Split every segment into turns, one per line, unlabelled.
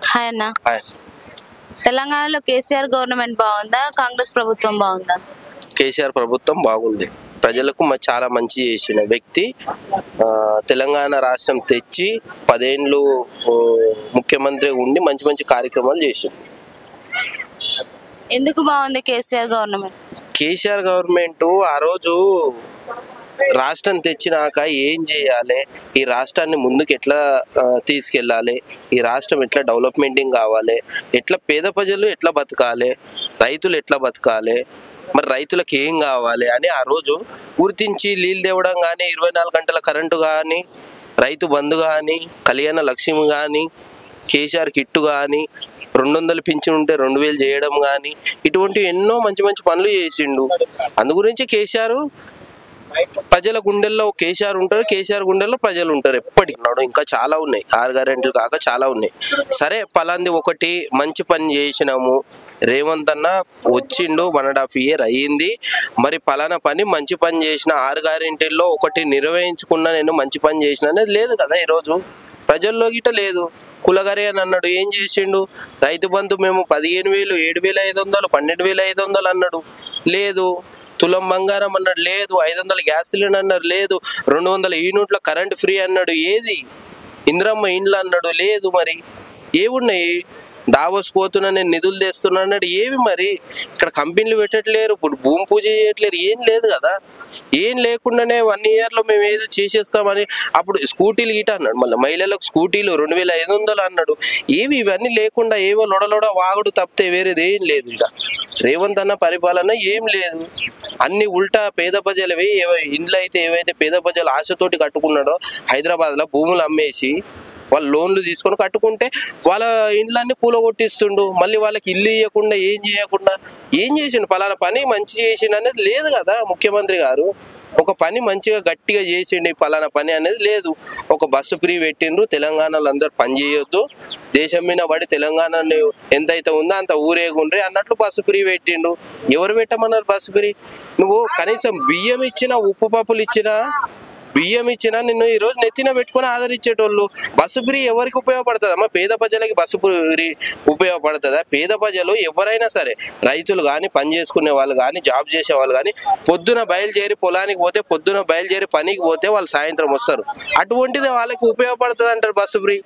Hi అన్న.
Hi.
తెలంగాణలో KCR government బాగుందా, కాంగ్రెస్ ప్రభుత్వం బాగుందా?
కేసీఆర్ ప్రభుత్వం బాగుంది. ప్రజలకు చాలా మంచి చేసిన వ్యక్తి. తెలంగాణ రాష్ట్రం తెచ్చి 10 ఏళ్ళు ముఖ్యమంత్రి ఉండి మంచి మంచి కార్యక్రమాలు చేసిండు.
ఎందుకు బాగుంది కేసీఆర్ గవర్నమెంట్?
కేసీఆర్ గవర్నమెంట్ ఆ రోజు రాష్ట్రం తెచ్చినాక ఏం చేయాలి, ఈ రాష్ట్రాన్ని ముందుకు ఎట్లా తీసుకెళ్ళాలి, ఈ రాష్ట్రం ఎట్లా డెవలప్మెంటింగ్ కావాలి, ఎట్లా పేద ప్రజలు ఎట్లా బతకాలి, రైతులు ఎట్లా బతకాలి, మరి రైతులకు ఏం కావాలి అని ఆ రోజు గుర్తించి నీళ్ళు తేవడం కానీ, 24 గంటల కరెంటు కానీ, రైతు బంధు కానీ, కళ్యాణ లక్ష్మి కానీ, కేసీఆర్ కిట్టు కానీ, 200 పింఛన్ ఉంటే 2000 చేయడం కానీ, ఇటువంటి ఎన్నో మంచి మంచి పనులు చేసిండు. అందు గురించి కేసీఆర్ ప్రజల గుండెల్లో కేసీఆర్ ఉంటారు, కేసీఆర్ గుండెల్లో ప్రజలు ఉంటారు ఎప్పటికి. ఇంకా చాలా ఉన్నాయి, 6 గ్యారెంటీలు కాక చాలా ఉన్నాయి. సరే, పలాంది ఒకటి మంచి పని చేసినాము, రేవంత్ అన్న వచ్చిండు, 1.5 year అయ్యింది. మరి పలానా పని మంచి పని చేసిన 6 గ్యారెంటీల్లో ఒకటి నిర్వహించుకున్నా, నేను మంచి పని చేసిన అనేది లేదు కదా. ఈరోజు ప్రజల్లో గిట్ట లేదు. కులగరి అని అన్నాడు, ఏం చేసిండు? రైతు బంధు మేము 15,000, 7,500, 12,500 అన్నాడు, లేదు. తులం బంగారం అన్నాడు, లేదు. 500 గ్యాస్ సిలిండర్ అన్నాడు, లేదు. 200 యూనిట్ల కరెంట్ ఫ్రీ అన్నాడు, ఏది? ఇంద్రమ్మ ఇండ్లు అన్నాడు, లేదు. మరి ఏమున్నాయి? దావోస్ పోతున్నా, నేను నిధులు తెస్తున్నా అన్నాడు, ఏవి? మరి ఇక్కడ కంపెనీలు పెట్టట్లేరు, ఇప్పుడు భూమి పూజ చేయట్లేరు, ఏం లేదు కదా. ఏం లేకుండానే 1 yearలో మేము ఏదో చేసేస్తామని అప్పుడు స్కూటీలు గిట అన్నాడు, మళ్ళీ మహిళలకు స్కూటీలు 2,500 అన్నాడు. ఏవి? ఇవన్నీ లేకుండా ఏవో లొడలొడ వాగుడు తప్పితే వేరేది ఏం లేదు. ఇక రేవంత్ అన్న పరిపాలన ఏం లేదు. అన్ని ఉల్టా పేద ప్రజలవి ఇండ్లు అయితే ఏవైతే పేద ప్రజలు ఆశతోటి కట్టుకున్నాడో, హైదరాబాద్లో భూములు అమ్మేసి వాళ్ళు లోన్లు తీసుకొని కట్టుకుంటే వాళ్ళ ఇండ్లన్నీ కూలగొట్టిస్తుండు. మళ్ళీ వాళ్ళకి ఇల్లు ఇవ్వకుండా ఏం చేయకుండా ఏం చేసిండు? పలానా పని మంచి చేసిండు అనేది లేదు కదా. ముఖ్యమంత్రి గారు ఒక పని మంచిగా గట్టిగా చేసిండు, పలానా పని అనేది లేదు. ఒక బస్సు ఫ్రీ పెట్టిండ్రు, తెలంగాణలో అందరూ పని చేయొద్దు, దేశం మీద పడి తెలంగాణలో ఎంతైతే ఉందో అంత ఊరేగుండ్రి అన్నట్లు బస్సు ఫ్రీ పెట్టిండు. ఎవరు పెట్టమన్నారు బస్సు ఫ్రీ? నువ్వు కనీసం బియ్యం ఇచ్చినా, ఉప్పు పప్పులు ఇచ్చినా, బియ్యం ఇచ్చినా నిన్ను ఈరోజు నెత్తిన పెట్టుకుని ఆదరించేటోళ్ళు. బస్సు ఫ్రీ ఎవరికి ఉపయోగపడుతుందమ్మా? పేద ప్రజలకి బస్సు ఫ్రీ ఉపయోగపడుతుందా? పేద ప్రజలు ఎవరైనా సరే, రైతులు కానీ, పని చేసుకునే వాళ్ళు కానీ, జాబ్ చేసే వాళ్ళు కానీ, పొద్దున బయలుదేరి పొలానికి పోతే, పొద్దున బయలుదేరి పనికి పోతే వాళ్ళు సాయంత్రం వస్తారు. అటువంటిది వాళ్ళకి ఉపయోగపడుతుంది అంటారు బస్సు ఫ్రీ.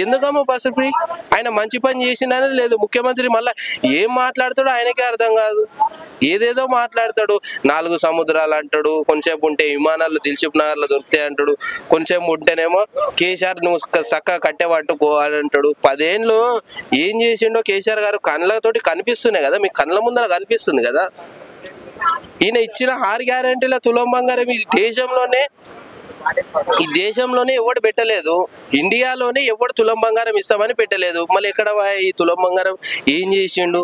ఎందుకమ్మా బస్సు ఫ్రీ? ఆయన మంచి పని చేసినది లేదు. ముఖ్యమంత్రి మళ్ళీ ఏం మాట్లాడతాడో ఆయనకే అర్థం కాదు. ఏదేదో మాట్లాడతాడు. 4 సముద్రాలు అంటాడు, కొంచెంసేపు ఉంటే విమానాలు దిల్సుఖ్ నగర్లో దొరుకుతాయి అంటాడు, కొంచెం ఉంటేనేమో కేసీఆర్ నువ్వు చక్కగా కట్టెపట్టుకో అని అంటాడు. 10 ఏళ్ళు ఏం చేసిండో కేసీఆర్ గారు కళ్ళతోటి కనిపిస్తున్నాయి కదా, మీ కళ్ళ ముందర కనిపిస్తుంది కదా. ఈయన ఇచ్చిన 6 గ్యారెంటీల తులం బంగారం ఈ దేశంలోనే ఎవడు పెట్టలేదు, ఇండియాలోనే ఎవడు తులం బంగారం ఇస్తామని పెట్టలేదు. మళ్ళీ ఎక్కడ ఈ తులం బంగారం ఏం చేసిండు?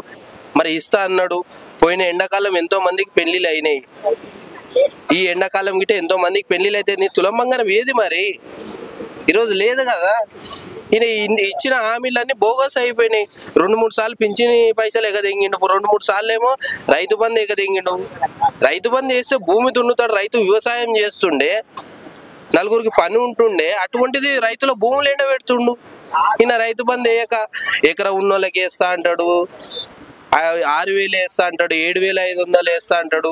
మరి ఇస్తా అన్నాడు. పోయిన ఎండాకాలం ఎంతో మందికి పెళ్లిళ్ళు అయినాయి, ఈ ఎండాకాలం గిట్ట ఎంతో మందికి పెళ్లిళ్ళు అయితే నీ తులం బంగారం ఏది? మరి ఈరోజు లేదు కదా. ఈయన ఇచ్చిన హామీలన్నీ బోగస్ అయిపోయినాయి. 2-3 సార్లు పింఛని పైసలు ఎగదెంగిండు, 2-3 సార్లు ఏమో రైతు బంధు ఎగదెంగిండు. రైతు బంధు వేస్తే భూమి దున్నుతాడు, రైతు వ్యవసాయం చేస్తుండే, నలుగురికి పని ఉంటుండే. అటువంటిది రైతుల భూములు ఎండబెడుతుండు. ఈయన రైతు బంధు వేయక ఎకరా ఉన్నోళ్ళకి వేస్తా అంటాడు, 6,000 వేస్తా అంటాడు, 7,500 వేస్తా అంటాడు.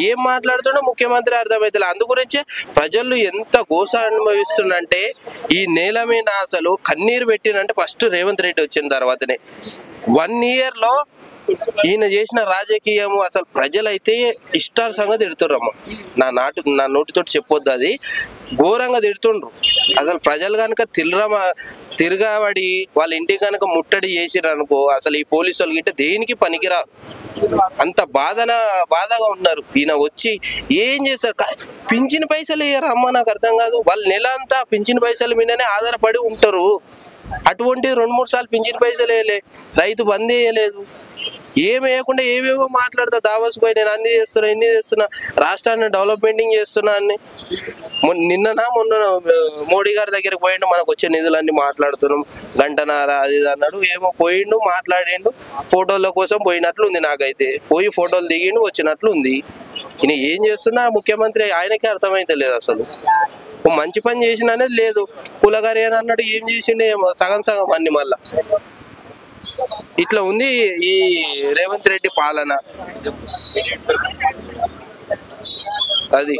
ఏం మాట్లాడుతుండో ముఖ్యమంత్రి అర్థమవుతుంది. అందు గురించే ప్రజలు ఎంత గోస అనుభవిస్తుందంటే, ఈ నేల మీద అసలు కన్నీరు పెట్టినంటే ఫస్ట్ రేవంత్ రెడ్డి వచ్చిన తర్వాతనే. 1 yearలో ఈయన చేసిన రాజకీయము అసలు ప్రజలైతే ఇష్టార్సంగా తిడుతుర్రమ్మ. నా నోటితో చెప్పొద్దు, అది ఘోరంగా తిడుతుండ్రు. అసలు ప్రజలు కనుక తిరగబడి వాళ్ళ ఇంటికి కనుక ముట్టడి చేసిరనుకో, అసలు ఈ పోలీసు వాళ్ళు గిట్ట దేనికి పనికిరా, అంత బాధగా ఉన్నారు. ఈయన వచ్చి ఏం చేశారు? పింఛన్ పైసలు వేయరా అమ్మ? నాకు అర్థం కాదు. వాళ్ళు నెల అంతా పింఛన్ పైసల మీదనే ఆధారపడి ఉంటారు. అటువంటి 2-3 సార్లు పింఛన్ పైసలు వేయలే, రైతు బంద్ వేయలేదు, ఏమి వేయకుండా ఏవేవో మాట్లాడతా. దావోస్ పోయి నేను అన్ని చేస్తున్నా, ఇన్ని చేస్తున్నా, రాష్ట్రాన్ని డెవలప్మెంటింగ్ చేస్తున్నా అని. మొన్న మోడీ గారి దగ్గరికి పోయిండు, మనకు వచ్చే నిధులన్నీ మాట్లాడుతున్నాం, గంటన్నర అది అన్నాడు, ఏమో పోయిండు, మాట్లాడిండు, ఫోటోల కోసం పోయినట్లు ఉంది. నాకైతే పోయి ఫోటోలు దిగిండు, వచ్చినట్లు ఉంది. ఈయన ఏం చేస్తున్నా ముఖ్యమంత్రి ఆయనకే అర్థమైతే లేదు. అసలు మంచి పని చేసిన అనేది లేదు. కులగారి అని అన్నాడు, ఏం చేసిండే సగం అన్ని మళ్ళా ఇట్లా ఉంది ఈ రేవంత్ రెడ్డి పాలన. అది